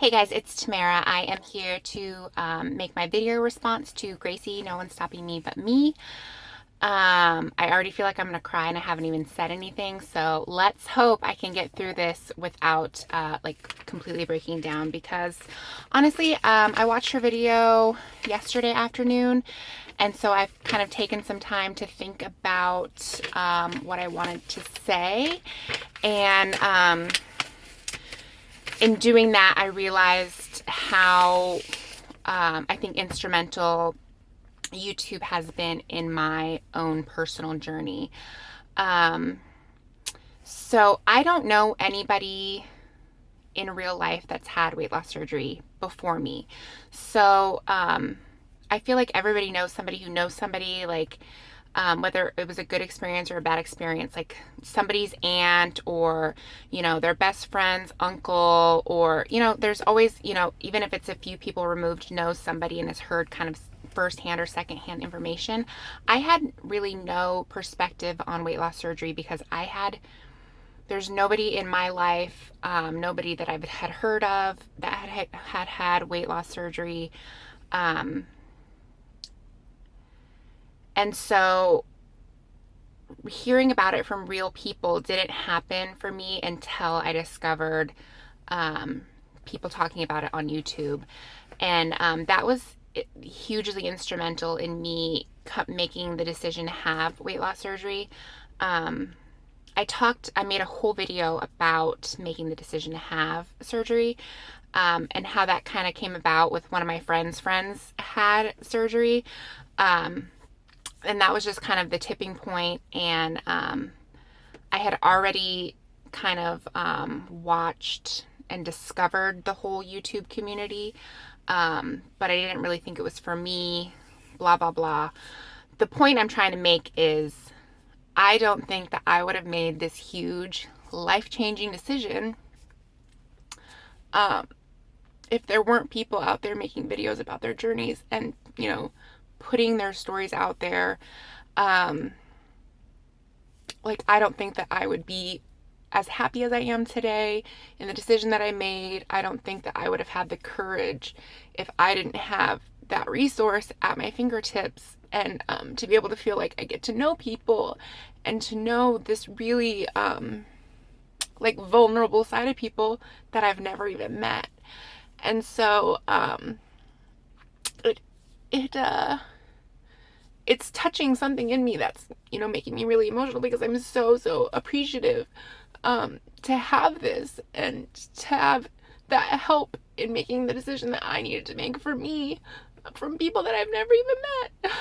Hey guys, it's Tamara. I am here to make my video response to Gracie, No One's Stopping Me But Me. I already feel like I'm gonna cry and I haven't even said anything, so let's hope I can get through this without like completely breaking down because honestly, I watched her video yesterday afternoon, and so I've kind of taken some time to think about what I wanted to say, and in doing that, I realized how I think instrumental YouTube has been in my own personal journey. Um, so I don't know anybody in real life that's had weight loss surgery before me. So I feel like everybody knows somebody who knows somebody, like whether it was a good experience or a bad experience, like somebody's aunt or, their best friend's uncle, or, there's always, even if it's a few people removed, knows somebody and has heard kind of firsthand or secondhand information. I had really no perspective on weight loss surgery because there's nobody in my life, nobody that I've had heard of that had weight loss surgery. And so hearing about it from real people didn't happen for me until I discovered people talking about it on YouTube. And that was hugely instrumental in me making the decision to have weight loss surgery. I made a whole video about making the decision to have surgery, and how that kind of came about with one of my friends had surgery. And that was just kind of the tipping point. And I had already kind of watched and discovered the whole YouTube community, but I didn't really think it was for me, blah, blah, blah. The point I'm trying to make is I don't think that I would have made this huge life-changing decision if there weren't people out there making videos about their journeys and, putting their stories out there. Like, I don't think that I would be as happy as I am today in the decision that I made. I don't think that I would have had the courage if I didn't have that resource at my fingertips, and to be able to feel like I get to know people and to know this really like vulnerable side of people that I've never even met. And so it's touching something in me that's, making me really emotional because I'm so appreciative to have this and to have that help in making the decision that I needed to make for me from people that I've never even met.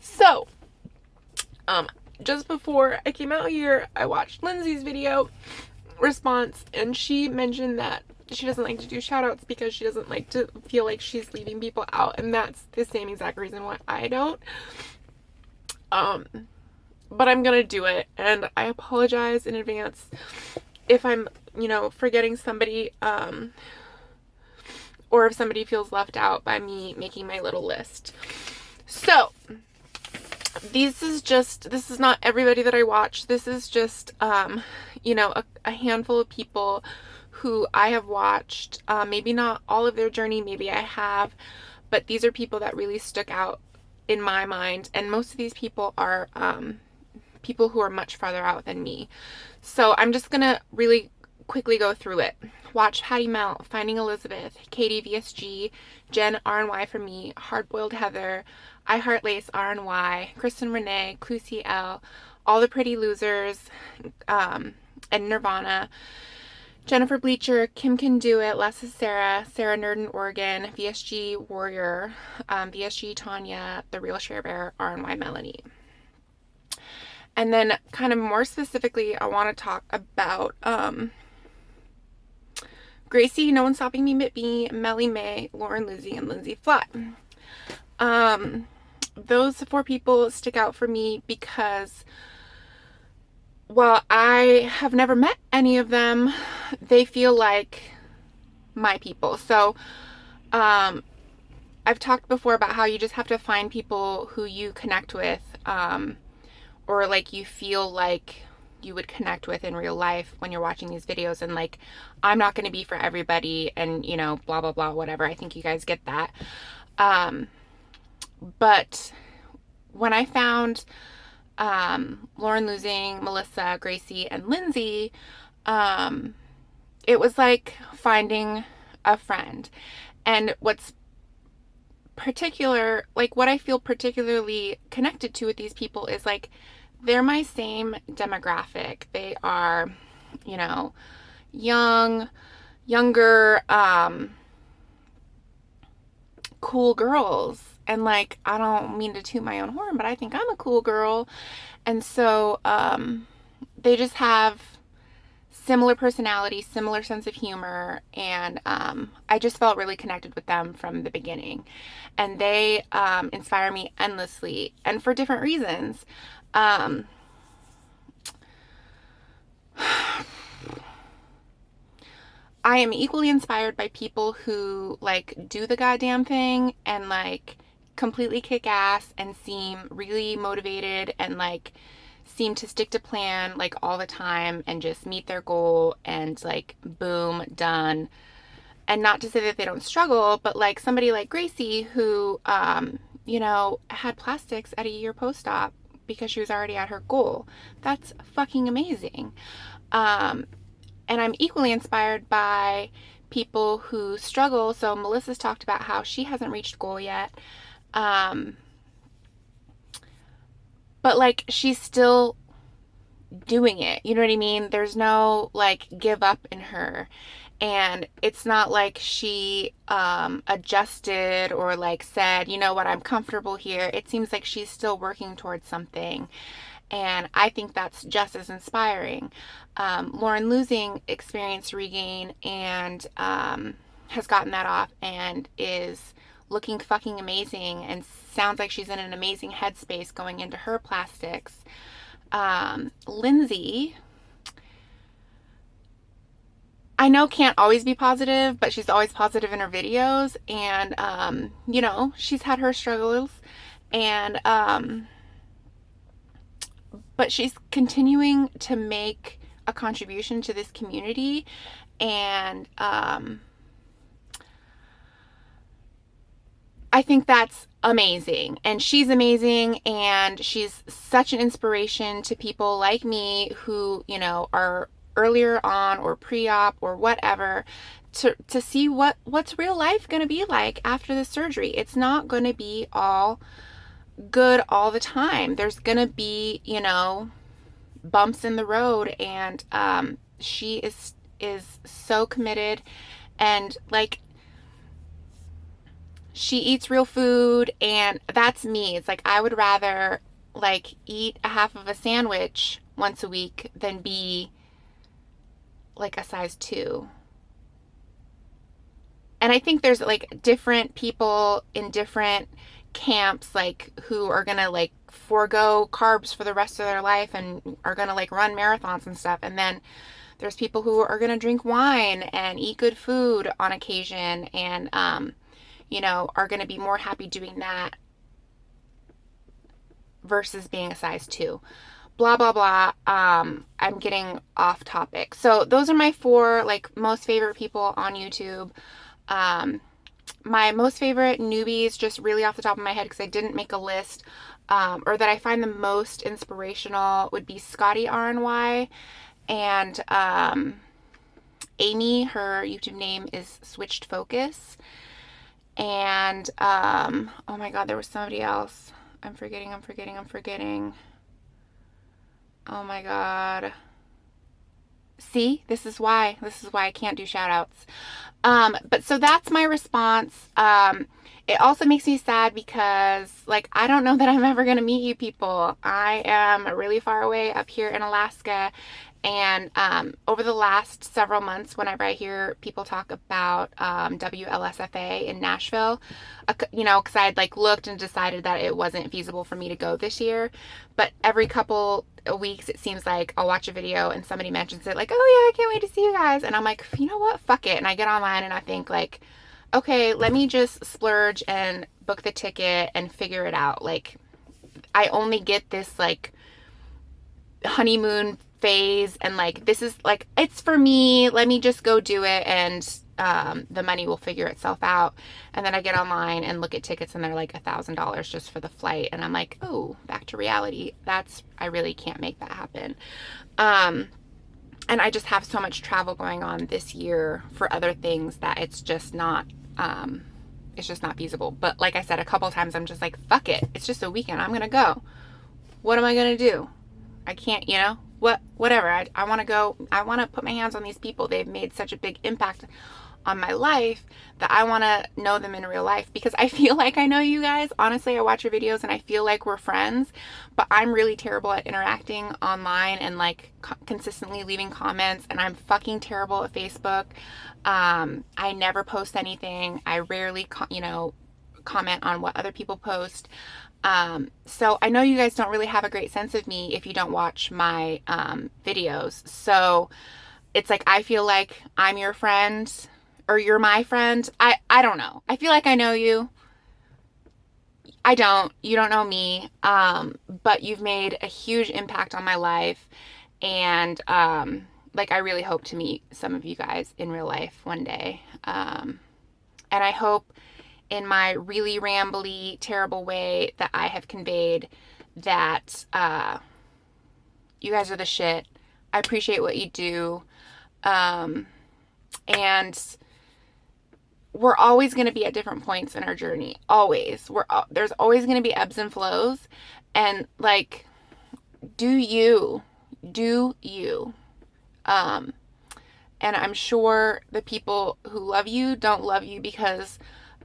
So, just before I came out here, I watched Lindsay's video response, and she mentioned that she doesn't like to do shout outs because she doesn't like to feel like she's leaving people out, and that's the same exact reason why I don't. But I'm gonna do it, and I apologize in advance if I'm, forgetting somebody, or if somebody feels left out by me making my little list. So this is not everybody that I watch. This is just, a handful of people who I have watched. Maybe not all of their journey, maybe I have, but these are people that really stuck out in my mind. And most of these people are people who are much farther out than me. So I'm just gonna really quickly go through it. Watch Patty Melt, Finding Elizabeth, Katie VSG, Jen RNY for me, Hardboiled Heather, I Heart Lace RNY, Kristen Renee, Clusie L, All the Pretty Losers, and Nirvana, Jennifer Bleacher, Kim Can Do It, Lessa Sarah, Sarah Nerd in Oregon, VSG Warrior, VSG Tanya, The Real Share Bear, RNY Melanie. And then kind of more specifically, I want to talk about Gracie, No One's Stopping Me But Me, Melly May, Lauren Lucy, and Lindsay Flat. Those 4 people stick out for me because while I have never met any of them, they feel like my people. So I've talked before about how you just have to find people who you connect with, or like you feel like you would connect with in real life when you're watching these videos. And like, I'm not going to be for everybody and, you know, blah, blah, blah, whatever. I think you guys get that. But when I found Lauren losing Melissa, Gracie, and Lindsay, it was like finding a friend. And what's particular, like what I feel particularly connected to with these people is like, they're my same demographic. They are, you know, younger, cool girls. And like, I don't mean to toot my own horn, but I think I'm a cool girl. And so, they just have similar personality, similar sense of humor, and I just felt really connected with them from the beginning. And they inspire me endlessly, and for different reasons. I am equally inspired by people who like do the goddamn thing and like completely kick ass and seem really motivated and like seem to stick to plan like all the time and just meet their goal and like boom, done. And not to say that they don't struggle, but like somebody like Gracie who you know, had plastics at a year post-op because she was already at her goal. That's fucking amazing. And I'm equally inspired by people who struggle. So Melissa's talked about how she hasn't reached goal yet. But like she's still doing it. You know what I mean? There's no like give up in her. And it's not like she adjusted or like said, you know what, I'm comfortable here. It seems like she's still working towards something. And I think that's just as inspiring. Lauren losing experienced regain and has gotten that off and is looking fucking amazing and sounds like she's in an amazing headspace going into her plastics. Lindsay, I know can't always be positive, but she's always positive in her videos. And, you know, she's had her struggles. And, but she's continuing to make a contribution to this community. And I think that's amazing. And she's amazing. And she's such an inspiration to people like me who, you know, are earlier on or pre-op or whatever, to see what's real life going to be like after the surgery. It's not going to be all good all the time. There's going to be, you know, bumps in the road. And she is so committed. And like, she eats real food, and that's me. It's like I would rather like eat a half of a sandwich once a week than be like a size 2. And I think there's like different people in different camps, like who are gonna like forego carbs for the rest of their life and are gonna like run marathons and stuff. And then there's people who are gonna drink wine and eat good food on occasion and you know, are gonna be more happy doing that versus being a size 2. Blah, blah, blah. I'm getting off topic. So those are my 4 like most favorite people on YouTube. My most favorite newbies, just really off the top of my head because I didn't make a list, or that I find the most inspirational would be Scotty RNY and Amy. Her YouTube name is Switched Focus. And oh my god, there was somebody else. I'm forgetting. Oh my god. See, this is why I can't do shout outs. But so that's my response. It also makes me sad because like I don't know that I'm ever gonna meet you people. I am really far away up here in Alaska. And over the last several months, whenever I hear people talk about WLSFA in Nashville, you know, because I had like looked and decided that it wasn't feasible for me to go this year. But every couple of weeks, it seems like I'll watch a video and somebody mentions it, like, oh yeah, I can't wait to see you guys. And I'm like, you know what? Fuck it. And I get online and I think like, okay, let me just splurge and book the ticket and figure it out. Like, I only get this like honeymoon phase and like, this is like, it's for me, let me just go do it, and the money will figure itself out. And then I get online and look at tickets and they're like $1,000 just for the flight, and I'm like, oh, back to reality. I really can't make that happen. And I just have so much travel going on this year for other things that it's just not feasible. But like I said, a couple times I'm just like, fuck it, it's just a weekend, I'm gonna go. What am I gonna do? I can't, whatever. I want to go. I want to put my hands on these people. They've made such a big impact on my life that I want to know them in real life, because I feel like I know you guys. Honestly, I watch your videos and I feel like we're friends, but I'm really terrible at interacting online and like consistently leaving comments, and I'm fucking terrible at Facebook. I never post anything. I rarely, comment on what other people post. So I know you guys don't really have a great sense of me if you don't watch my videos. So it's like, I feel like I'm your friend, or you're my friend. I don't know. I feel like I know you. You don't know me. But you've made a huge impact on my life. And like, I really hope to meet some of you guys in real life one day. And I hope in my really rambly, terrible way that I have conveyed that you guys are the shit. I appreciate what you do. And we're always going to be at different points in our journey. Always. There's always going to be ebbs and flows. And like, do you. And I'm sure the people who love you don't love you because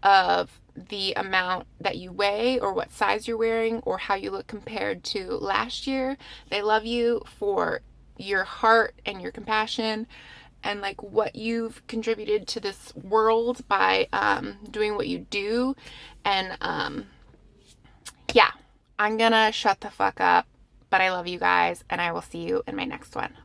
of the amount that you weigh or what size you're wearing or how you look compared to last year. They love you for your heart and your compassion and like what you've contributed to this world by doing what you do. And yeah, I'm gonna shut the fuck up, but I love you guys, and I will see you in my next one.